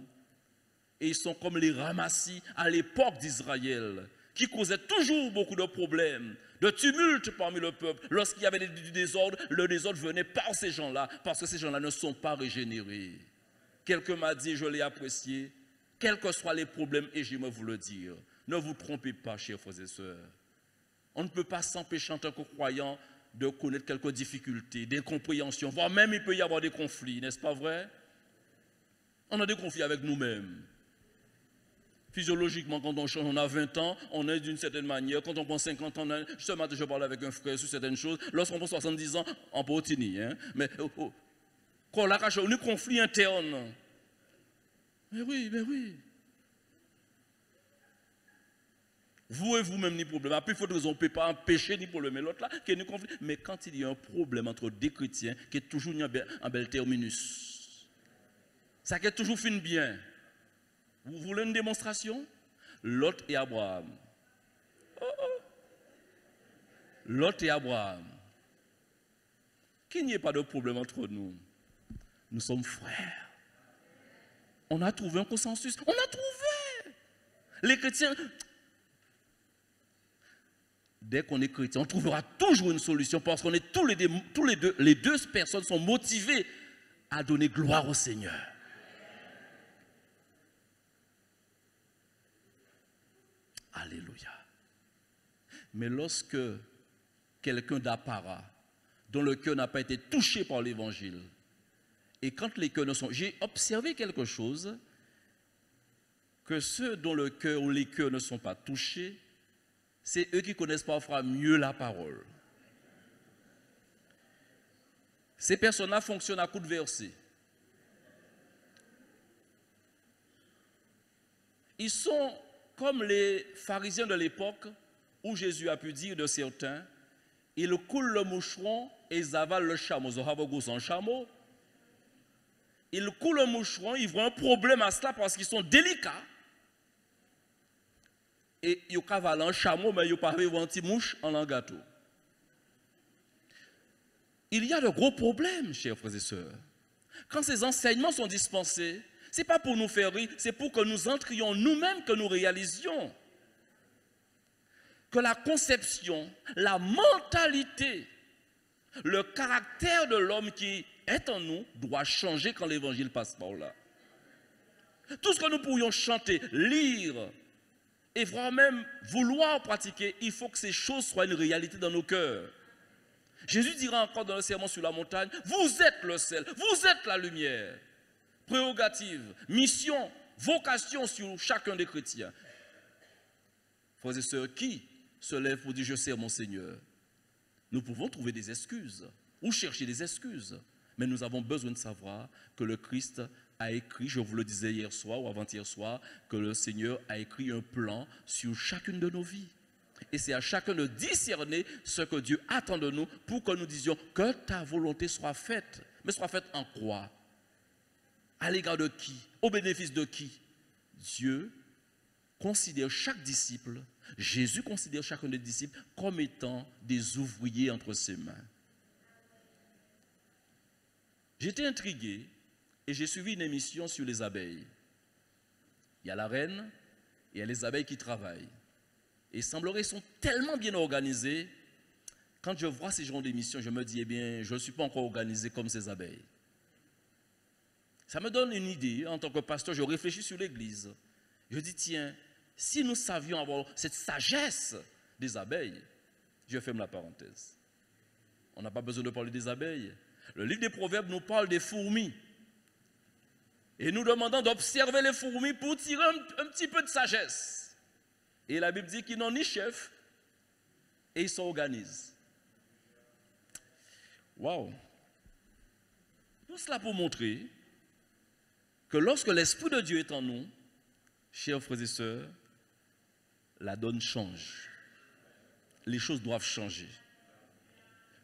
Et ils sont comme les ramassis à l'époque d'Israël, qui causaient toujours beaucoup de problèmes, de tumultes parmi le peuple. Lorsqu'il y avait du désordre, le désordre venait par ces gens-là, parce que ces gens-là ne sont pas régénérés. Quelqu'un m'a dit, je l'ai apprécié, quels que soient les problèmes, et j'aimerais vous le dire, ne vous trompez pas, chers frères et sœurs. On ne peut pas s'empêcher en tant que croyant de connaître quelques difficultés, des incompréhensions, voire même il peut y avoir des conflits, n'est-ce pas vrai? On a des conflits avec nous-mêmes. Physiologiquement, quand on change, on a 20 ans, on est d'une certaine manière. Quand on prend 50 ans, ce matin, je parlais avec un frère sur certaines choses. Lorsqu'on prend 70 ans, on peut tenir. Hein? Mais quand on a un conflit interne. Mais oui. Vous et vous-même, ni problème. À plus forte raison, on ne peut pas empêcher ni problème. Mais l'autre là, qui est un conflit. Mais quand il y a un problème entre deux chrétiens, qui est toujours un bel terminus, ça qui est toujours fin bien. Vous voulez une démonstration? Lot et Abraham. Lot et Abraham. Qu'il n'y ait pas de problème entre nous. Nous sommes frères. On a trouvé un consensus. On a trouvé. Les chrétiens, dès qu'on est chrétien, on trouvera toujours une solution parce qu'on est les deux personnes sont motivées à donner gloire au Seigneur. Alléluia. Mais lorsque quelqu'un d'apparat, dont le cœur n'a pas été touché par l'évangile, et quand les cœurs ne sont... J'ai observé quelque chose, que ceux dont le cœur ou les cœurs ne sont pas touchés, c'est eux qui connaissent parfois mieux la parole. Ces personnes-là fonctionnent à coups de versets. Ils sont comme les pharisiens de l'époque où Jésus a pu dire de certains, ils coulent le moucheron et ils avalent le chameau. Ils ont un chameau. Ils coulent le moucheron, ils voient un problème à cela parce qu'ils sont délicats. Et ils cavalent un chameau, mais ils n'ont pas un petit mouche en un gâteau. Il y a de gros problèmes, chers frères et sœurs. Quand ces enseignements sont dispensés, ce n'est pas pour nous faire rire, c'est pour que nous entrions nous-mêmes, que nous réalisions que la conception, la mentalité, le caractère de l'homme qui est en nous doit changer quand l'évangile passe par là. Tout ce que nous pourrions chanter, lire et voire même vouloir pratiquer, il faut que ces choses soient une réalité dans nos cœurs. Jésus dira encore dans le sermon sur la montagne, vous êtes le sel, vous êtes la lumière. Prérogative, mission, vocation sur chacun des chrétiens. Frères et sœurs, qui se lève pour dire je sers mon Seigneur? Nous pouvons trouver des excuses ou chercher des excuses, mais nous avons besoin de savoir que le Christ a écrit, je vous le disais hier soir ou avant-hier soir, que le Seigneur a écrit un plan sur chacune de nos vies. Et c'est à chacun de discerner ce que Dieu attend de nous pour que nous disions que ta volonté soit faite. Mais soit faite en quoi? À l'égard de qui? Au bénéfice de qui? Dieu considère chaque disciple, Jésus considère chacun des disciples comme étant des ouvriers entre ses mains. J'étais intrigué et j'ai suivi une émission sur les abeilles. Il y a la reine et il y a les abeilles qui travaillent. Et il semblerait qu'ils sont tellement bien organisés. Quand je vois ces genres d'émissions, je me dis, eh bien, je ne suis pas encore organisé comme ces abeilles. Ça me donne une idée. En tant que pasteur, je réfléchis sur l'église. Je dis, tiens, si nous savions avoir cette sagesse des abeilles, je ferme la parenthèse. On n'a pas besoin de parler des abeilles. Le livre des Proverbes nous parle des fourmis. Et nous demandons d'observer les fourmis pour tirer un petit peu de sagesse. Et la Bible dit qu'ils n'ont ni chef et ils s'organisent. Waouh! Tout cela pour montrer que lorsque l'Esprit de Dieu est en nous, chers frères et sœurs, la donne change. Les choses doivent changer.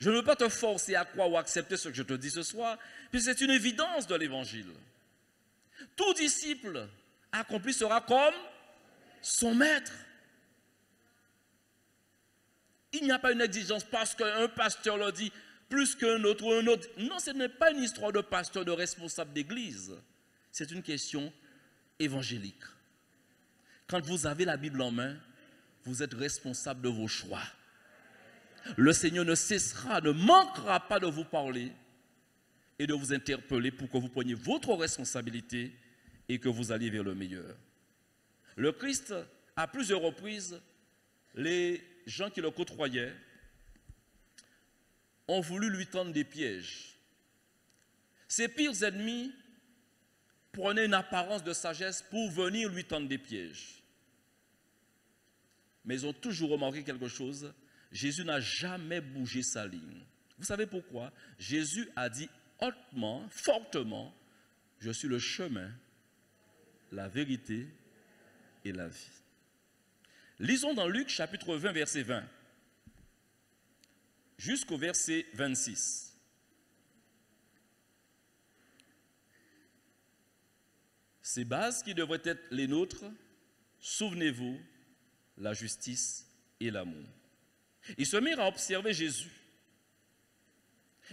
Je ne veux pas te forcer à croire ou accepter ce que je te dis ce soir, puis c'est une évidence de l'Évangile. Tout disciple accompli sera comme son maître. Il n'y a pas une exigence parce qu'un pasteur le dit plus qu'un autre ou un autre. Non, ce n'est pas une histoire de pasteur, de responsable d'église. C'est une question évangélique. Quand vous avez la Bible en main, vous êtes responsable de vos choix. Le Seigneur ne cessera, ne manquera pas de vous parler et de vous interpeller pour que vous preniez votre responsabilité et que vous alliez vers le meilleur. Le Christ, à plusieurs reprises, les gens qui le côtoyaient ont voulu lui tendre des pièges. Ses pires ennemis prenaient une apparence de sagesse pour venir lui tendre des pièges. Mais ils ont toujours remarqué quelque chose. Jésus n'a jamais bougé sa ligne. Vous savez pourquoi? Jésus a dit hautement, fortement, je suis le chemin, la vérité et la vie. Lisons dans Luc chapitre 20, verset 20, jusqu'au verset 26. Ces bases qui devraient être les nôtres, souvenez-vous, la justice et l'amour. Ils se mirent à observer Jésus.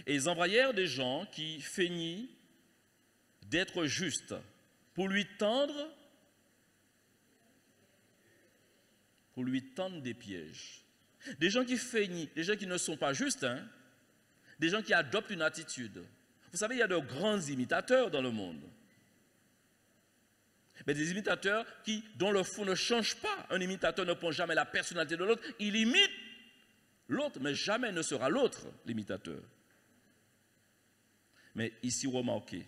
Et ils envoyèrent des gens qui feignirent d'être justes pour lui tendre des pièges. Des gens qui feignent, des gens qui ne sont pas justes, hein? Des gens qui adoptent une attitude. Vous savez, il y a de grands imitateurs dans le monde. Mais des imitateurs dont le fond ne change pas. Un imitateur ne prend jamais la personnalité de l'autre, il imite l'autre, mais jamais ne sera l'autre l'imitateur. Mais ici, remarquez,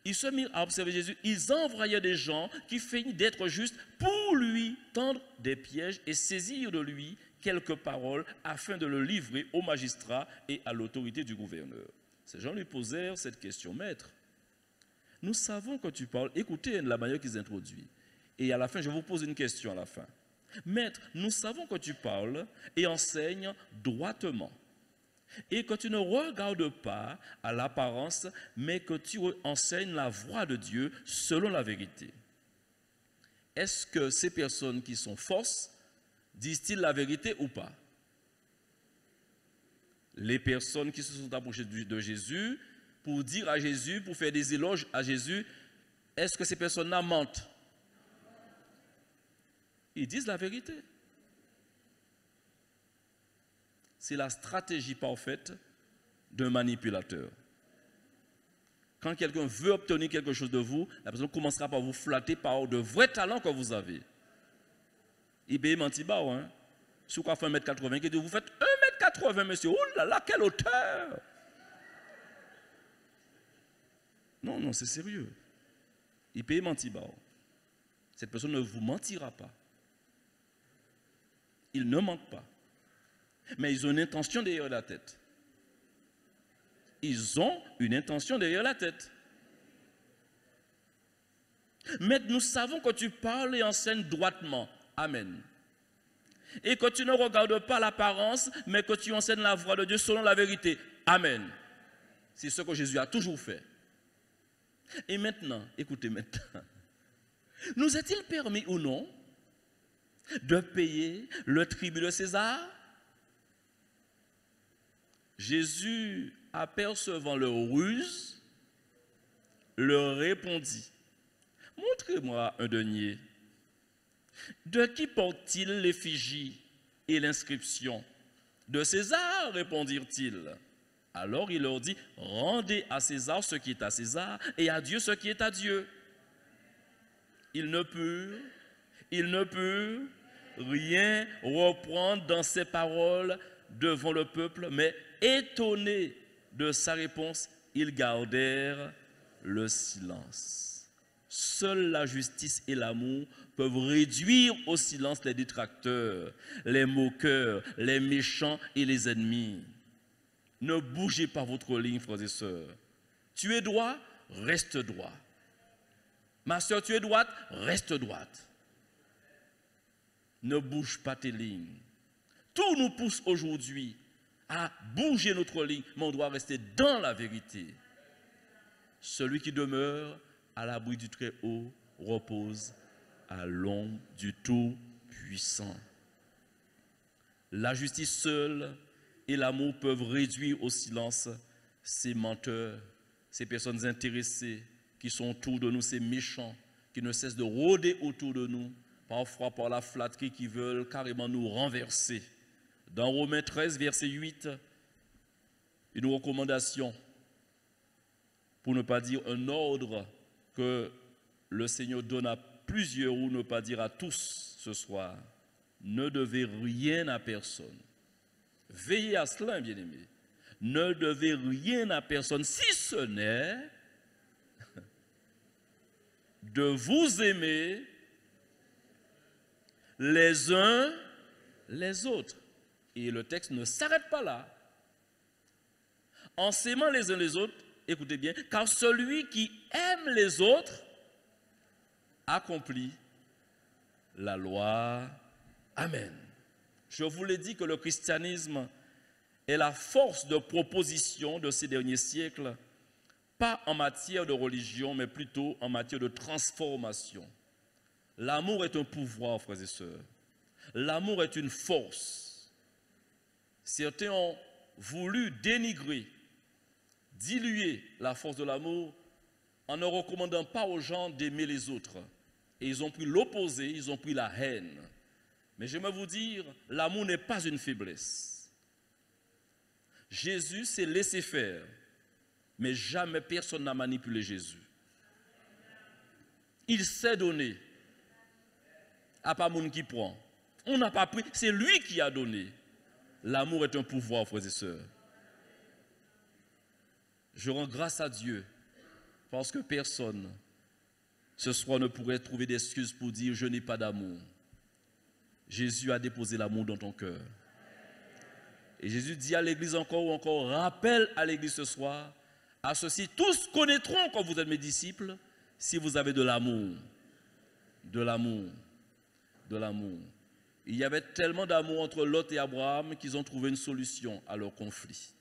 ils se mirent à observer Jésus, ils envoyaient des gens qui feignent d'être justes pour lui tendre des pièges et saisir de lui quelques paroles afin de le livrer au magistrat et à l'autorité du gouverneur. Ces gens lui posèrent cette question: Maître, nous savons que tu parles. Écoutez la manière qu'ils introduisent. Et à la fin, je vous pose une question à la fin. Maître, nous savons que tu parles et enseignes droitement, et que tu ne regardes pas à l'apparence, mais que tu enseignes la voie de Dieu selon la vérité. Est-ce que ces personnes qui sont fausses disent-ils la vérité ou pas? Les personnes qui se sont approchées de Jésus pour dire à Jésus, pour faire des éloges à Jésus, est-ce que ces personnes-là mentent? Ils disent la vérité. C'est la stratégie parfaite d'un manipulateur. Quand quelqu'un veut obtenir quelque chose de vous, la personne commencera par vous flatter par de vrais talents que vous avez. Il paye menti bas, hein? Si vous faites 1m80, il dit vous faites 1m80, monsieur. Oh là là, quelle hauteur! Non, non, c'est sérieux. Il paye menti bas. Cette personne ne vous mentira pas. Ils ne mentent pas. Mais ils ont une intention derrière la tête. Ils ont une intention derrière la tête. Mais nous savons que tu parles et enseignes droitement. Amen. Et que tu ne regardes pas l'apparence, mais que tu enseignes la voie de Dieu selon la vérité. Amen. C'est ce que Jésus a toujours fait. Et maintenant, écoutez maintenant. Nous est-il permis ou non de payer le tribut de César? Jésus, apercevant leur ruse, leur répondit, montrez-moi un denier. De qui porte-t-il l'effigie et l'inscription? De César, répondirent-ils. Alors il leur dit, rendez à César ce qui est à César et à Dieu ce qui est à Dieu. Il ne peut rien reprendre dans ses paroles devant le peuple, mais étonnés de sa réponse, ils gardèrent le silence. Seule la justice et l'amour peuvent réduire au silence les détracteurs, les moqueurs, les méchants et les ennemis. Ne bougez pas votre ligne, frères et sœurs. Tu es droit, reste droit. Ma sœur, tu es droite, reste droite. Ne bouge pas tes lignes. Tout nous pousse aujourd'hui à bouger notre ligne, mais on doit rester dans la vérité. Celui qui demeure à l'abri du Très-Haut repose à l'ombre du Tout-Puissant. La justice seule et l'amour peuvent réduire au silence ces menteurs, ces personnes intéressées qui sont autour de nous, ces méchants qui ne cessent de rôder autour de nous, parfois par la flatterie, qui veulent carrément nous renverser. Dans Romains 13, verset 8, une recommandation, pour ne pas dire un ordre que le Seigneur donne à plusieurs, ou ne pas dire à tous ce soir. Ne devez rien à personne. Veillez à cela, bien-aimés. Ne devez rien à personne, si ce n'est de vous aimer les uns les autres. Et le texte ne s'arrête pas là. En s'aimant les uns les autres, écoutez bien, car celui qui aime les autres accomplit la loi. Amen. Je vous l'ai dit que le christianisme est la force de proposition de ces derniers siècles, pas en matière de religion, mais plutôt en matière de transformation. L'amour est un pouvoir, frères et sœurs. L'amour est une force. Certains ont voulu dénigrer, diluer la force de l'amour en ne recommandant pas aux gens d'aimer les autres. Et ils ont pris l'opposé, ils ont pris la haine. Mais j'aimerais vous dire, l'amour n'est pas une faiblesse. Jésus s'est laissé faire, mais jamais personne n'a manipulé Jésus. Il s'est donné. À pas monde qui prend. On n'a pas pris, c'est lui qui a donné. L'amour est un pouvoir, frères et sœurs. Je rends grâce à Dieu parce que personne ce soir ne pourrait trouver d'excuses pour dire je n'ai pas d'amour. Jésus a déposé l'amour dans ton cœur. Et Jésus dit à l'église encore ou encore, rappelle à l'église ce soir, à ceux-ci, tous connaîtront que vous êtes mes disciples si vous avez de l'amour. De l'amour. De l'amour. Il y avait tellement d'amour entre Lot et Abraham qu'ils ont trouvé une solution à leur conflit.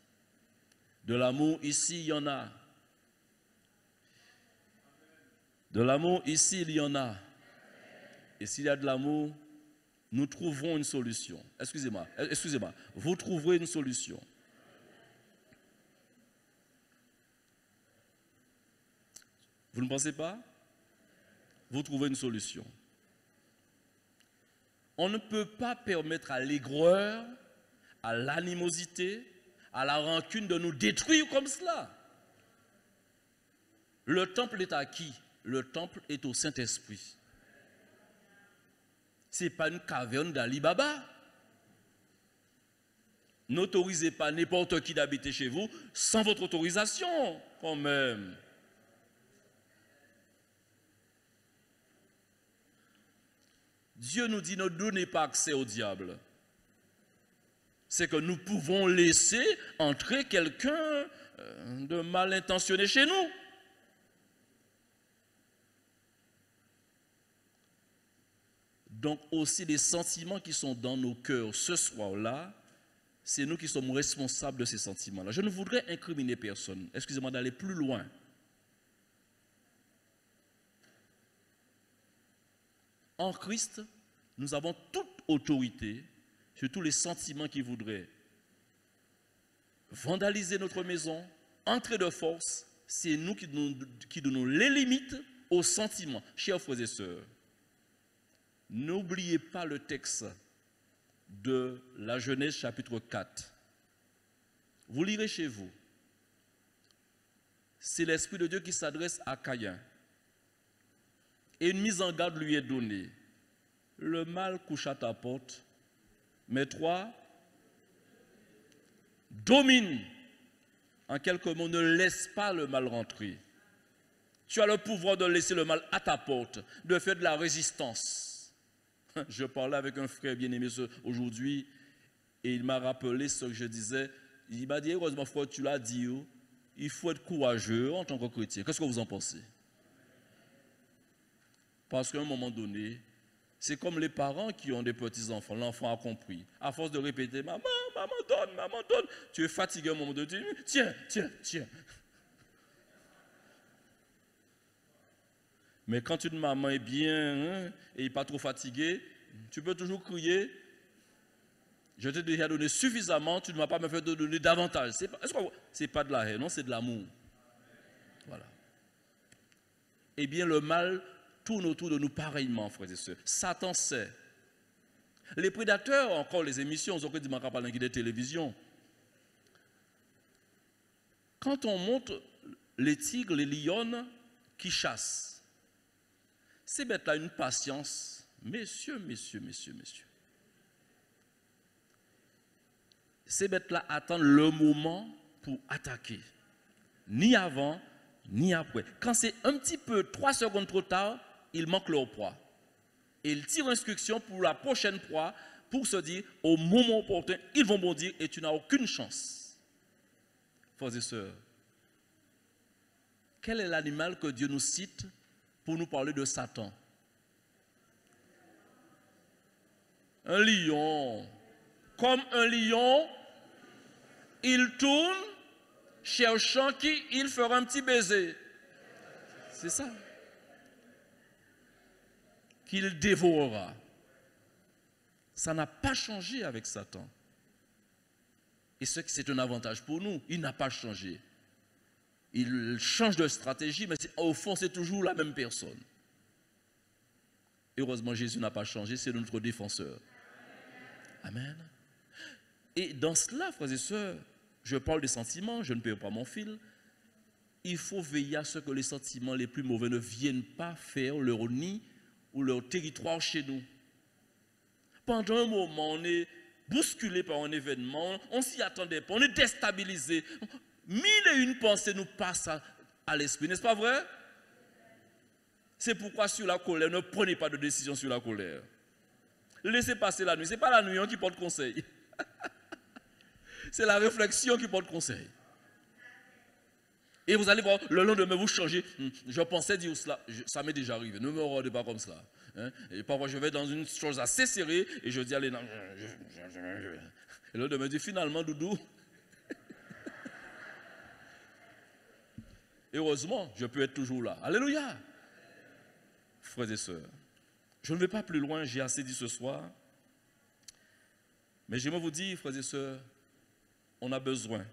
De l'amour, ici, il y en a. De l'amour, ici, il y en a. Et s'il y a de l'amour, nous trouverons une solution. Excusez-moi. Vous trouverez une solution. Vous ne pensez pas? Vous trouvez une solution. On ne peut pas permettre à l'aigreur, à l'animosité, à la rancune de nous détruire comme cela. Le temple est à qui? Le temple est au Saint-Esprit. Ce n'est pas une caverne d'Ali Baba. N'autorisez pas n'importe qui d'habiter chez vous sans votre autorisation, quand même. Dieu nous dit ne donnez pas accès au diable. C'est que nous pouvons laisser entrer quelqu'un de mal intentionné chez nous. Donc aussi les sentiments qui sont dans nos cœurs ce soir-là, c'est nous qui sommes responsables de ces sentiments-là. Je ne voudrais incriminer personne. Excusez-moi d'aller plus loin. En Christ, nous avons toute autorité sur tous les sentiments qui voudraient vandaliser notre maison, entrer de force. C'est nous qui donnons les limites aux sentiments. Chers frères et sœurs, n'oubliez pas le texte de la Genèse chapitre 4. Vous lirez chez vous. C'est l'Esprit de Dieu qui s'adresse à Caïn. Et une mise en garde lui est donnée. Le mal couche à ta porte, mais toi, domine. En quelques mots, ne laisse pas le mal rentrer. Tu as le pouvoir de laisser le mal à ta porte, de faire de la résistance. Je parlais avec un frère bien-aimé aujourd'hui et il m'a rappelé ce que je disais. Il m'a dit, heureusement, frère, tu l'as dit, il faut être courageux en tant que chrétien. Qu'est-ce que vous en pensez? Parce qu'à un moment donné, c'est comme les parents qui ont des petits-enfants. L'enfant a compris. À force de répéter, maman, maman, donne. Tu es fatigué à un moment donné, tiens. Mais quand une maman est bien et pas trop fatiguée, tu peux toujours crier. Je t'ai déjà donné suffisamment, tu ne m'as pas me fait donner davantage. C'est pas de la haine, non, c'est de l'amour. Voilà. Eh bien, le mal tourne autour de nous pareillement, frères et sœurs. Satan sait. Les prédateurs, encore les émissions, on dit qu'on parle de télévision. Quand on montre les tigres, les lions qui chassent, ces bêtes-là, une patience. Messieurs. Ces bêtes-là attendent le moment pour attaquer. Ni avant, ni après. Quand c'est un petit peu 3 secondes trop tard, ils manquent leur proie. Et ils tirent instruction pour la prochaine proie pour se dire, au moment opportun, ils vont bondir et tu n'as aucune chance. Frères et sœurs, quel est l'animal que Dieu nous cite pour nous parler de Satan? Un lion. Comme un lion, il tourne, cherchant qui il fera un petit baiser. C'est ça. Qu'il dévorera. Ça n'a pas changé avec Satan. Et c'est un avantage pour nous. Il n'a pas changé. Il change de stratégie, mais au fond, c'est toujours la même personne. Heureusement, Jésus n'a pas changé, c'est notre défenseur. Amen. Et dans cela, frères et sœurs, je parle des sentiments, je ne perds pas mon fil. Il faut veiller à ce que les sentiments les plus mauvais ne viennent pas faire leur nid ou leur territoire chez nous. Pendant un moment, on est bousculé par un événement, on ne s'y attendait pas, on est déstabilisé. 1001 pensées nous passent à l'esprit, n'est-ce pas vrai? C'est pourquoi sur la colère, ne prenez pas de décision sur la colère. Laissez passer la nuit. Ce n'est pas la nuit qui porte conseil. C'est la réflexion qui porte conseil. Et vous allez voir, le lendemain, vous changez. Je pensais dire cela. Ça m'est déjà arrivé. Ne me regardez pas comme cela. Et parfois, je vais dans une chose assez serrée et je dis, allez, non. Et le lendemain, je dis, finalement, doudou. Heureusement, je peux être toujours là. Alléluia. Frères et sœurs, je ne vais pas plus loin, j'ai assez dit ce soir. Mais j'aimerais vous dire, frères et sœurs, on a besoin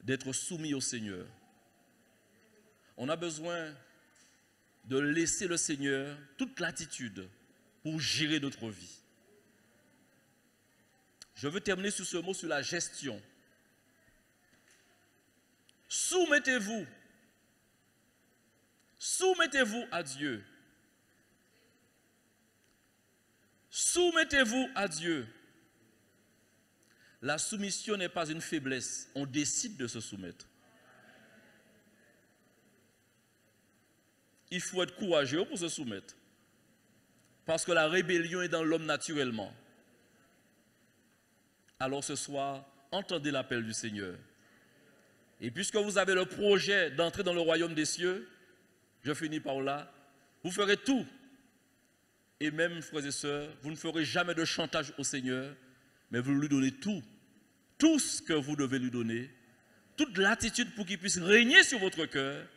d'être soumis au Seigneur. On a besoin de laisser le Seigneur toute latitude pour gérer notre vie. Je veux terminer sur ce mot, sur la gestion. Soumettez-vous. Soumettez-vous à Dieu. Soumettez-vous à Dieu. La soumission n'est pas une faiblesse. On décide de se soumettre. Il faut être courageux pour se soumettre. Parce que la rébellion est dans l'homme naturellement. Alors ce soir, entendez l'appel du Seigneur. Et puisque vous avez le projet d'entrer dans le royaume des cieux, je finis par là, vous ferez tout. Et même, frères et sœurs, vous ne ferez jamais de chantage au Seigneur, mais vous lui donnez tout. Tout ce que vous devez lui donner, toute l'attitude pour qu'il puisse régner sur votre cœur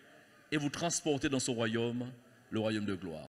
et vous transporter dans son royaume, le royaume de gloire.